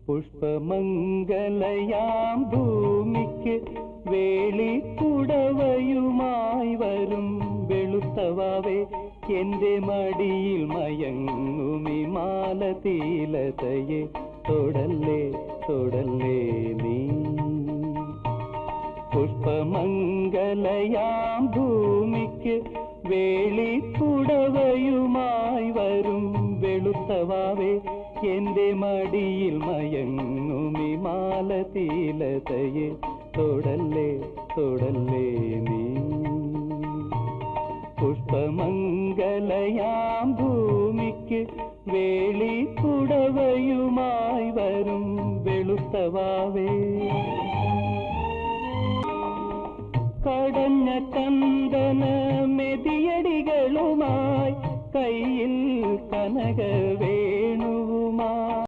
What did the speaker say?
പുഷ്പമംഗലയാം ഭൂമിക്ക് വേളിക്കുടവയുമായി വരും വെളുത്തവാവേ എന്റെ മടിയിൽ മയങ്ങുമി മാലതീലതയെ തൊടല്ലേ തൊടല്ലേ നീ. പുഷ്പമംഗലയാം ഭൂമിക്ക് വേളിക്കുടവയുമായി വരും വെളുത്തവാവേ എന്റെ മടിയിൽ മയങ്ങുമി മാലതീലതയെ തൊടല്ലേ തൊടല്ലേ നീ. പുഷ്പമംഗലയാം ഭൂമിക്ക് വേളിക്കുടവയുമായി വരും വെളുത്തവാവേ. കടഞ്ഞ ചന്ദന മെതിയടികളുമായി കയ്യിൽ കനകവേ